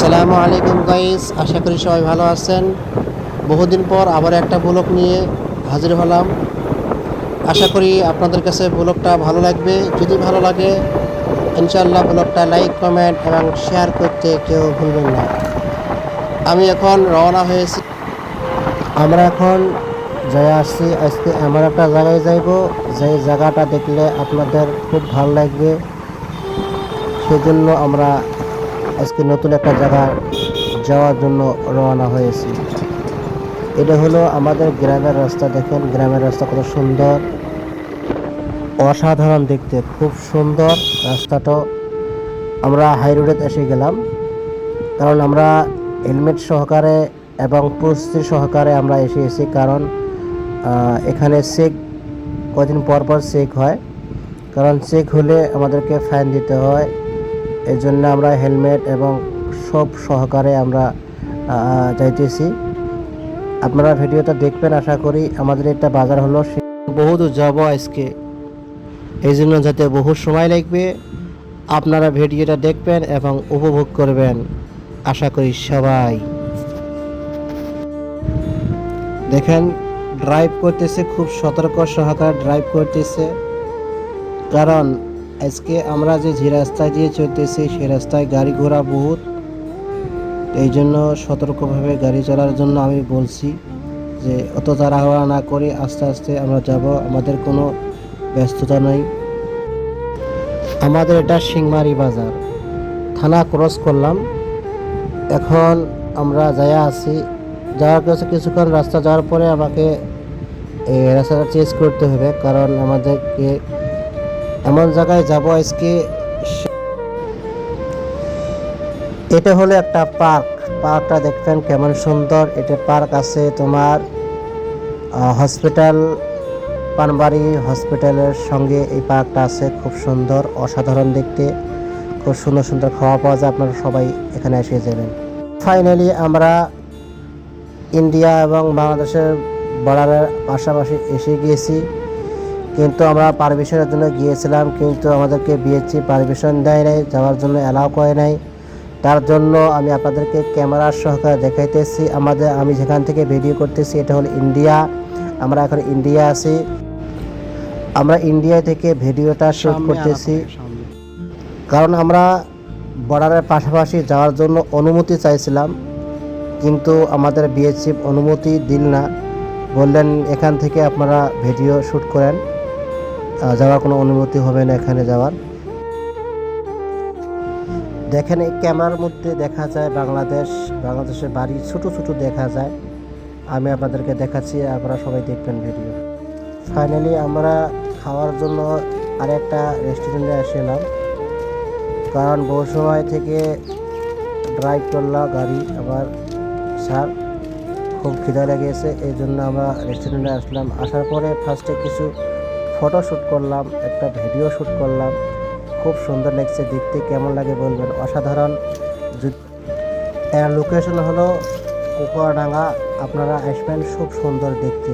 আসসালামু আলাইকুম গাইস, আশা করি সবাই ভালো আছেন। বহুদিন পর আবার একটা ব্লগ নিয়ে হাজির হলাম। আশা করি আপনাদের কাছে ব্লগটা ভালো লাগবে। যদি ভালো লাগে ইনশাআল্লাহ ব্লগটা লাইক, কমেন্ট এবং শেয়ার করতে কেউ ভুলবেন না। আমি এখন রওনা হয়েছি। আমরা এখন আসছি আজকে এমন একটা জায়গায় যাইব, যে জায়গাটা দেখলে আপনাদের খুব ভালো লাগবে। সেজন্য আমরা আজকে নতুন একটা জায়গা যাওয়ার জন্য রওনা হয়েছি। এটা হলো আমাদের গ্রামের রাস্তা। দেখেন গ্রামের রাস্তা কত সুন্দর, অসাধারণ দেখতে, খুব সুন্দর রাস্তাটা। আমরা হাই রোডে এসে গেলাম, কারণ আমরা হেলমেট সহকারে এবং প্রস্তুতি সহকারে আমরা এসেছি। কারণ এখানে চেক কদিন পর পর চেক হয়, কারণ চেক হলে আমাদেরকে ফাইন দিতে হয়। এই জন্য আমরা হেলমেট এবং সব সহকারে আমরা যাইতেছি। আপনারা ভিডিওটা দেখবেন আশা করি। আমাদের এটা বাজার হলো, বহু দূর যাব আজকে, এই জন্য যাতে বহু সময় লাগবে। আপনারা ভিডিওটা দেখবেন এবং উপভোগ করবেন আশা করি সবাই। দেখেন ড্রাইভ করতেছে, খুব সতর্ক সহকারে ড্রাইভ করতেছে, কারণ আজকে আমরা যে রাস্তায় দিয়ে চলতেছি সেই রাস্তায় গাড়ি ঘোড়া বহুত। এই জন্য সতর্কভাবে গাড়ি চলার জন্য আমি বলছি যে অত তাড়াহুড়া না করে আস্তে আস্তে আমরা যাব, আমাদের কোনো ব্যস্ততা নেই। আমাদের এটা সিংমারি বাজার, থানা ক্রস করলাম। এখন আমরা আছি, যাওয়ার কাছে কিছুক্ষণ রাস্তা যাওয়ার পরে আমাকে এই রাস্তাটা চেঞ্জ করতে হবে, কারণ আমাদেরকে এমন জায়গায় যাব আজকে। এটা হলো একটা পার্ক। পার্কটা দেখবেন কেমন সুন্দর। এটা পার্ক আছে তোমার হসপিটাল, পানবাড়ি হসপিটালের সঙ্গে এই পার্কটা আছে। খুব সুন্দর, অসাধারণ দেখতে, খুব সুন্দর সুন্দর খাওয়া পাওয়া যায়। আপনারা সবাই এখানে এসে যাবেন। ফাইনালি আমরা ইন্ডিয়া এবং বাংলাদেশের বর্ডারের পাশাপাশি এসে গিয়েছি। কিন্তু আমরা পারমিশনের জন্য গিয়েছিলাম, কিন্তু আমাদেরকে বিএসএফ পারমিশন দেয় নাই, যাওয়ার জন্য অ্যালাউ করে নাই। তার জন্য আমি আপনাদেরকে ক্যামেরার সহকারে দেখাইতেছি। আমি যেখান থেকে ভিডিও করতেছি এটা হলো ইন্ডিয়া। আমরা এখন ইন্ডিয়া আছি। আমরা ইন্ডিয়া থেকে ভিডিওটা শুট করতেছি, কারণ আমরা বর্ডারের পাশাপাশি যাওয়ার জন্য অনুমতি চাইছিলাম, কিন্তু আমাদের বিএসএফ অনুমতি দিল না। বললেন এখান থেকে আপনারা ভিডিও শ্যুট করেন, যাওয়ার কোনো অনুমতি হবে না এখানে যাওয়ার। দেখেন এই ক্যামেরার মধ্যে দেখা যায় বাংলাদেশের বাড়ি ছোট ছোট দেখা যায়। আমি আপনাদেরকে দেখাচ্ছি, আপনারা সবাই দেখবেন ভিডিও। ফাইনালি আমরা খাওয়ার জন্য আরেকটা রেস্টুরেন্টে আসলাম, কারণ বহু সময় থেকে ড্রাইভ করলাম গাড়ি, আবার স্যার খুব খিদা লেগেছে, এই জন্য আমরা রেস্টুরেন্টে আসলাম। আসার পরে ফার্স্টে কিছু ফটো শ্যুট করলাম, একটা ভিডিও শ্যুট করলাম। খুব সুন্দর লাগছে দেখতে, কেমন লাগে বলবেন, অসাধারণ। লোকেশন হলো কুকুয়াডাঙ্গা, আপনারা আসবেন, খুব সুন্দর দেখতে।